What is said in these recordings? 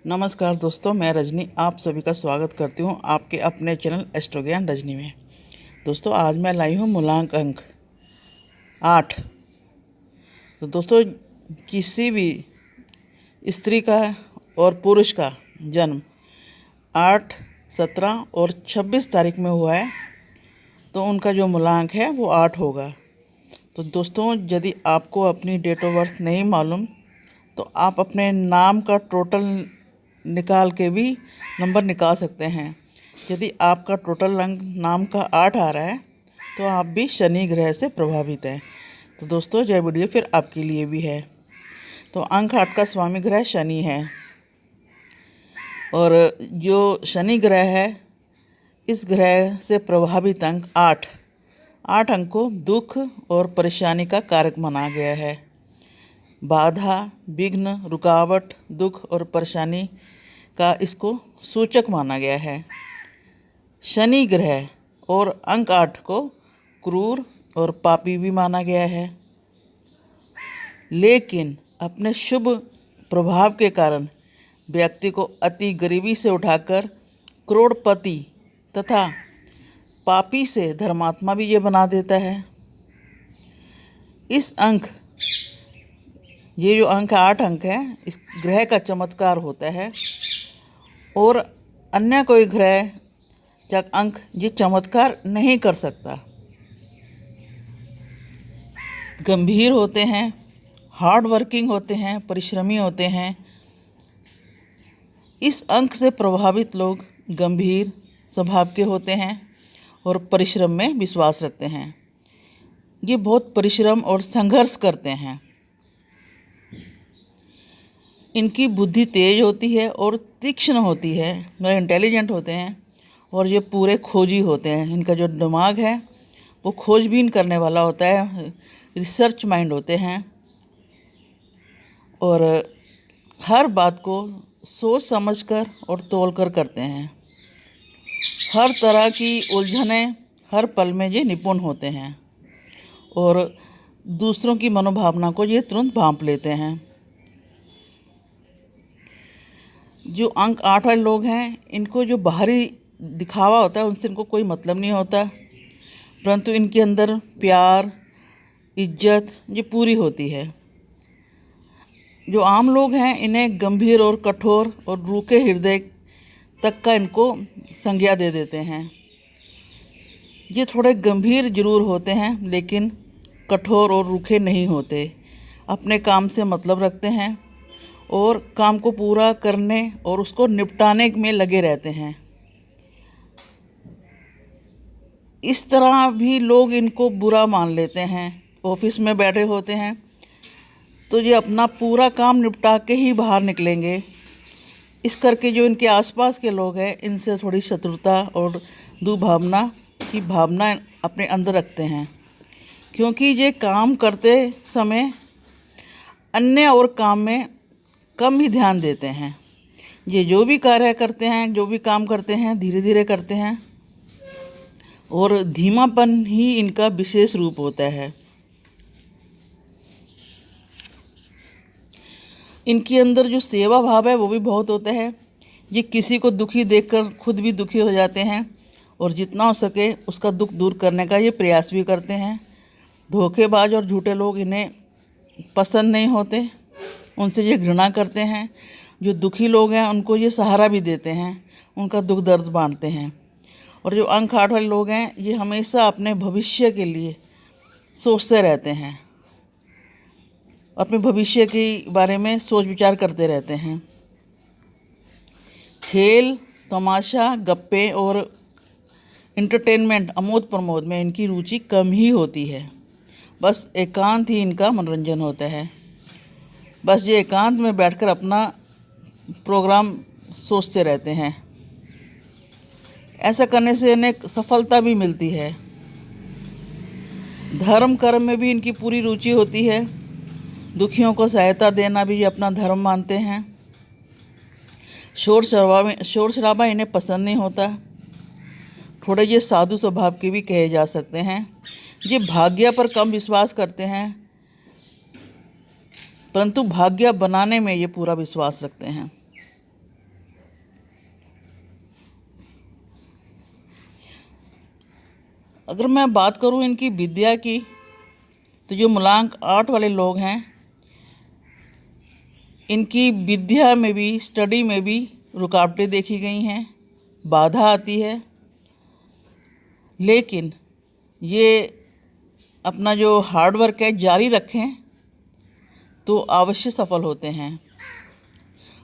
नमस्कार दोस्तों, मैं रजनी आप सभी का स्वागत करती हूं आपके अपने चैनल एस्ट्रो ज्ञान रजनी में। दोस्तों, आज मैं लाई हूं मूलांक अंक 8। तो दोस्तों, किसी भी स्त्री का और पुरुष का जन्म 8, 17 और 26 तारीख में हुआ है तो उनका जो मूलांक है वो 8 होगा। तो दोस्तों, यदि आपको अपनी डेट ऑफ बर्थ नहीं मालूम तो आप अपने नाम का टोटल निकाल के भी नंबर निकाल सकते हैं। यदि आपका टोटल अंक नाम का 8 आ रहा है तो आप भी शनि ग्रह से प्रभावित हैं। तो दोस्तों, यह वीडियो फिर आपके लिए भी है। तो अंक 8 का स्वामी ग्रह शनि है और जो शनि ग्रह है इस ग्रह से प्रभावित अंक 8 अंक को दुख और परेशानी का कारक माना गया है। बाधा, विघ्न, रुकावट, दुख और परेशानी का इसको सूचक माना गया है। शनि ग्रह और अंक 8 को क्रूर और पापी भी माना गया है, लेकिन अपने शुभ प्रभाव के कारण व्यक्ति को अति गरीबी से उठाकर करोड़पति तथा पापी से धर्मात्मा भी ये बना देता है। ये जो अंक 8 अंक है, इस ग्रह का चमत्कार होता है और अन्य कोई ग्रह या अंक ये चमत्कार नहीं कर सकता। गंभीर होते हैं, हार्ड वर्किंग होते हैं, परिश्रमी होते हैं। इस अंक से प्रभावित लोग गंभीर स्वभाव के होते हैं और परिश्रम में विश्वास रखते हैं। ये बहुत परिश्रम और संघर्ष करते हैं। इनकी बुद्धि तेज होती है और तीक्ष्ण होती है, मतलब इंटेलिजेंट होते हैं और ये पूरे खोजी होते हैं। इनका जो दिमाग है वो खोजबीन करने वाला होता है, रिसर्च माइंड होते हैं और हर बात को सोच समझकर और तौलकर करते हैं। हर तरह की उलझनें हर पल में ये निपुण होते हैं और दूसरों की मनोभावना को ये तुरंत भांप लेते हैं। जो अंक 8 वाले लोग हैं, इनको जो बाहरी दिखावा होता है उनसे इनको कोई मतलब नहीं होता, परंतु इनके अंदर प्यार, इज्जत ये पूरी होती है। जो आम लोग हैं इन्हें गंभीर और कठोर और रूखे हृदय तक का इनको संज्ञा दे देते हैं। ये थोड़े गंभीर जरूर होते हैं लेकिन कठोर और रूखे नहीं होते। अपने काम से मतलब रखते हैं और काम को पूरा करने और उसको निपटाने में लगे रहते हैं। इस तरह भी लोग इनको बुरा मान लेते हैं। ऑफिस में बैठे होते हैं तो ये अपना पूरा काम निपटा के ही बाहर निकलेंगे। इस करके जो इनके आसपास के लोग हैं इनसे थोड़ी शत्रुता और दुर्भावना की भावना अपने अंदर रखते हैं, क्योंकि ये काम करते समय अन्य और काम में कम ही ध्यान देते हैं। ये जो भी कार्य करते हैं, जो भी काम करते हैं, धीरे धीरे करते हैं और धीमापन ही इनका विशेष रूप होता है। इनके अंदर जो सेवा भाव है वो भी बहुत होता है। ये किसी को दुखी देखकर खुद भी दुखी हो जाते हैं और जितना हो सके उसका दुख दूर करने का ये प्रयास भी करते हैं। धोखेबाज और झूठे लोग इन्हें पसंद नहीं होते, उनसे ये घृणा करते हैं। जो दुखी लोग हैं उनको ये सहारा भी देते हैं, उनका दुख दर्द बांटते हैं। और जो अंक 8 वाले लोग हैं ये हमेशा अपने भविष्य के लिए सोचते रहते हैं, अपने भविष्य के बारे में सोच विचार करते रहते हैं। खेल, तमाशा, गप्पे और इंटरटेनमेंट, आमोद प्रमोद में इनकी रुचि कम ही होती है। बस एकांत ही इनका मनोरंजन होता है। बस ये एकांत में बैठकर अपना प्रोग्राम सोचते रहते हैं। ऐसा करने से इन्हें सफलता भी मिलती है। धर्म कर्म में भी इनकी पूरी रुचि होती है। दुखियों को सहायता देना भी ये अपना धर्म मानते हैं। शोर शराबा इन्हें पसंद नहीं होता। थोड़े ये साधु स्वभाव के भी कहे जा सकते हैं। ये भाग्य पर कम विश्वास करते हैं, परंतु भाग्य बनाने में ये पूरा विश्वास रखते हैं। अगर मैं बात करूं इनकी विद्या की, तो जो मूलांक 8 वाले लोग हैं, इनकी विद्या में भी, स्टडी में भी रुकावटें देखी गई हैं, बाधा आती है। लेकिन ये अपना जो हार्ड वर्क है जारी रखें तो अवश्य सफल होते हैं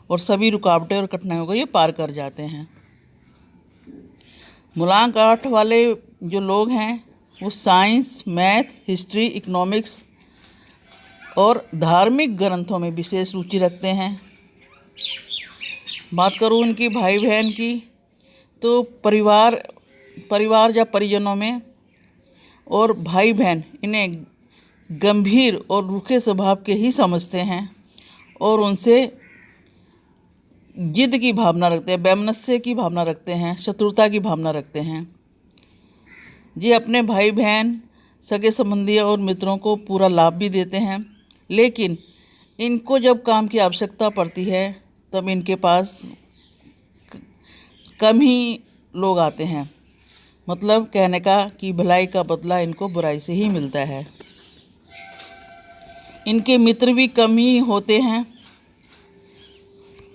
और सभी रुकावटें और कठिनाइयों को ये पार कर जाते हैं। मूलांक 8 वाले जो लोग हैं वो साइंस, मैथ, हिस्ट्री, इकोनॉमिक्स और धार्मिक ग्रंथों में विशेष रुचि रखते हैं। बात करूँ उनकी भाई बहन की, तो परिवार या परिजनों में और भाई बहन इन्हें गंभीर और रूखे स्वभाव के ही समझते हैं और उनसे जिद की भावना रखते हैं, वैमनस्य की भावना रखते हैं, शत्रुता की भावना रखते हैं। ये अपने भाई बहन, सगे संबंधी और मित्रों को पूरा लाभ भी देते हैं, लेकिन इनको जब काम की आवश्यकता पड़ती है तब इनके पास कम ही लोग आते हैं। मतलब कहने का कि भलाई का बदला इनको बुराई से ही मिलता है। इनके मित्र भी कम ही होते हैं,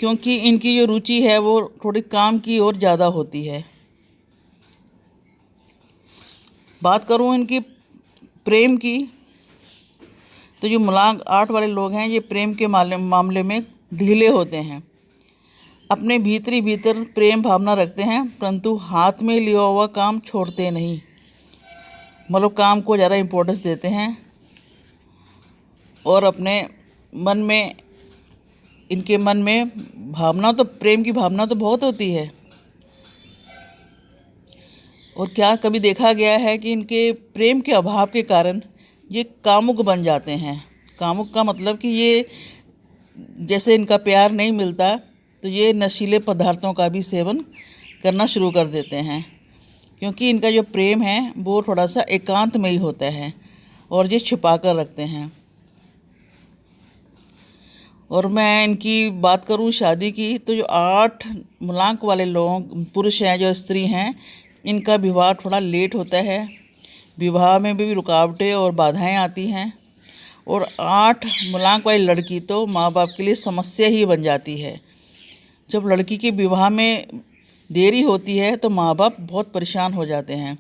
क्योंकि इनकी जो रुचि है वो थोड़ी काम की ओर ज़्यादा होती है। बात करूँ इनकी प्रेम की, तो जो मूलांक 8 वाले लोग हैं ये प्रेम के मामले में ढीले होते हैं। अपने भीतर प्रेम भावना रखते हैं, परंतु हाथ में लिया हुआ काम छोड़ते नहीं। मतलब काम को ज़्यादा इम्पोर्टेंस देते हैं और अपने मन में, इनके मन में भावना तो, प्रेम की भावना तो बहुत होती है। और क्या कभी देखा गया है कि इनके प्रेम के अभाव के कारण ये कामुक बन जाते हैं। कामुक का मतलब कि ये, जैसे इनका प्यार नहीं मिलता तो ये नशीले पदार्थों का भी सेवन करना शुरू कर देते हैं, क्योंकि इनका जो प्रेम है वो थोड़ा सा एकांत में ही होता है और ये छिपा कर रखते हैं। और मैं इनकी बात करूं शादी की, तो जो 8 मूलांक वाले लोग, पुरुष हैं जो स्त्री हैं, इनका विवाह थोड़ा लेट होता है। विवाह में भी रुकावटें और बाधाएं आती हैं। और 8 मूलांक वाली लड़की तो माँ बाप के लिए समस्या ही बन जाती है। जब लड़की के विवाह में देरी होती है तो माँ बाप बहुत परेशान हो जाते हैं।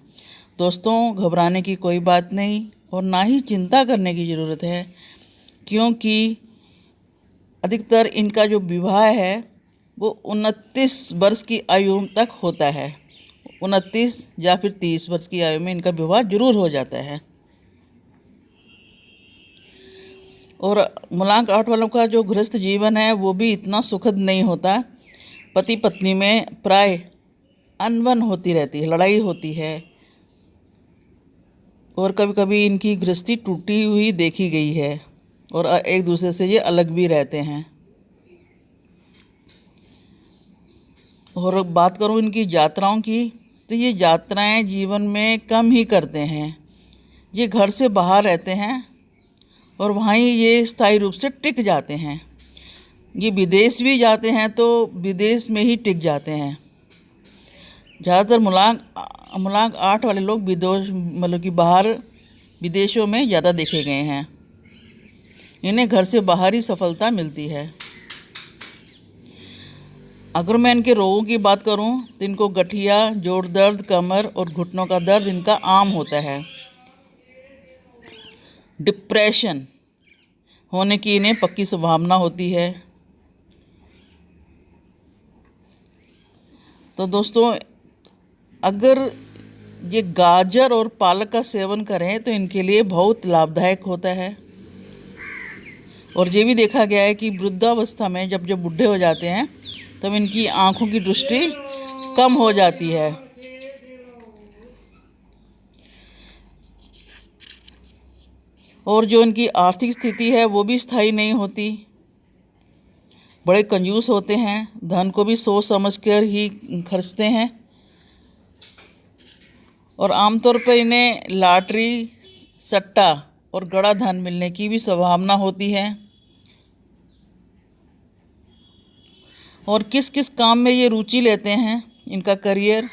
दोस्तों, घबराने की कोई बात नहीं और ना ही चिंता करने की ज़रूरत है, क्योंकि अधिकतर इनका जो विवाह है वो 29 वर्ष की आयु तक होता है। 29 या फिर 30 वर्ष की आयु में इनका विवाह जरूर हो जाता है। और मूलांक 8 वालों का जो गृहस्थ जीवन है वो भी इतना सुखद नहीं होता। पति पत्नी में प्राय अनबन होती रहती है, लड़ाई होती है और कभी कभी इनकी गृहस्थी टूटी हुई देखी गई है और एक दूसरे से ये अलग भी रहते हैं। और बात करूँ इनकी यात्राओं की, तो ये यात्राएं जीवन में कम ही करते हैं। ये घर से बाहर रहते हैं और वहाँ ही ये स्थायी रूप से टिक जाते हैं। ये विदेश भी जाते हैं तो विदेश में ही टिक जाते हैं। ज़्यादातर मूलांक 8 वाले लोग विदेश, मतलब कि बाहर विदेशों में ज़्यादा देखे गए हैं। इन्हें घर से बाहर ही सफलता मिलती है। अगर मैं इनके रोगों की बात करूं तो इनको गठिया, जोड़ दर्द, कमर और घुटनों का दर्द इनका आम होता है। डिप्रेशन होने की इन्हें पक्की संभावना होती है। तो दोस्तों, अगर ये गाजर और पालक का सेवन करें तो इनके लिए बहुत लाभदायक होता है। और ये भी देखा गया है कि वृद्धावस्था में जब बूढ़े हो जाते हैं तब इनकी आँखों की दृष्टि कम हो जाती है। और जो इनकी आर्थिक स्थिति है वो भी स्थायी नहीं होती। बड़े कंजूस होते हैं, धन को भी सोच समझ कर ही खर्चते हैं और आमतौर पर इन्हें लॉटरी, सट्टा और गड़ा धन मिलने की भी संभावना होती है। और किस किस काम में ये रुचि लेते हैं, इनका करियर,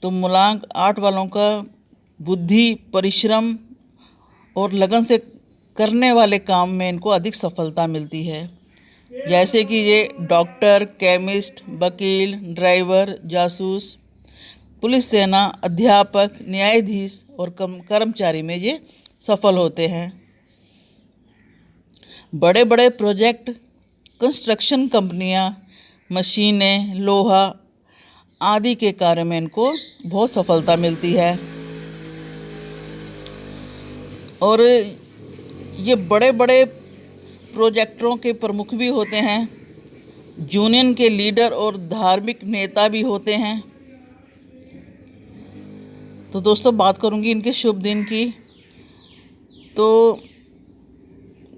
तो मूलांक 8 वालों का बुद्धि, परिश्रम और लगन से करने वाले काम में इनको अधिक सफलता मिलती है। जैसे कि ये डॉक्टर, केमिस्ट, वकील, ड्राइवर, जासूस, पुलिस सेना, अध्यापक, न्यायाधीश और कर्मचारी में ये सफल होते हैं। बड़े बड़े प्रोजेक्ट, कंस्ट्रक्शन कंपनियां, मशीनें, लोहा आदि के कार्य में इनको बहुत सफलता मिलती है। और ये बड़े बड़े प्रोजेक्टों के प्रमुख भी होते हैं, यूनियन के लीडर और धार्मिक नेता भी होते हैं। तो दोस्तों बात करूंगी इनके शुभ दिन की। तो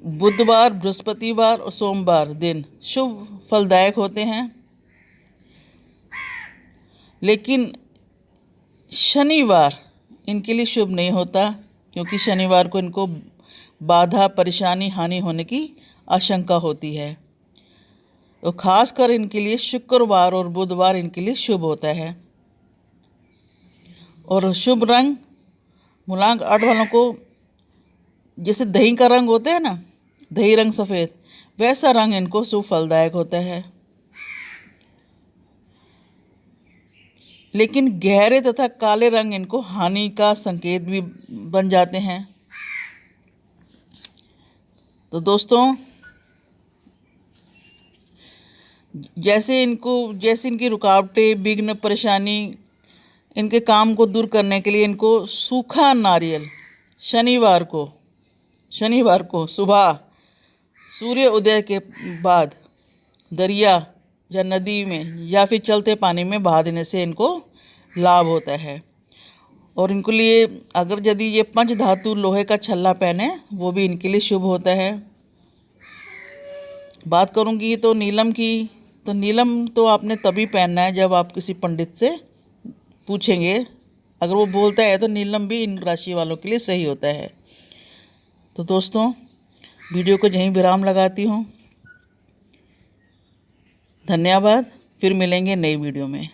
बुधवार, बृहस्पतिवार और सोमवार दिन शुभ फलदायक होते हैं, लेकिन शनिवार इनके लिए शुभ नहीं होता, क्योंकि शनिवार को इनको बाधा, परेशानी, हानि होने की आशंका होती है। तो खासकर इनके लिए शुक्रवार और बुधवार इनके लिए शुभ होता है। और शुभ रंग मूलांक 8 वालों को, जैसे दही का रंग होता है ना, दही रंग सफ़ेद, वैसा रंग इनको शुभ फलदायक होता है। लेकिन गहरे तथा काले रंग इनको हानि का संकेत भी बन जाते हैं। तो दोस्तों जैसे इनकी रुकावटें, विघ्न, परेशानी, इनके काम को दूर करने के लिए इनको सूखा नारियल शनिवार को सुबह सूर्य उदय के बाद दरिया या नदी में या फिर चलते पानी में बहा देने से इनको लाभ होता है। और इनके लिए अगर यदि ये पंच धातु लोहे का छल्ला पहने, वो भी इनके लिए शुभ होता है। बात करूंगी तो नीलम की। तो नीलम तो आपने तभी पहनना है जब आप किसी पंडित से पूछेंगे, अगर वो बोलता है तो नीलम भी इन राशि वालों के लिए सही होता है। तो दोस्तों वीडियो को यहीं विराम लगाती हूँ। धन्यवाद। फिर मिलेंगे नई वीडियो में।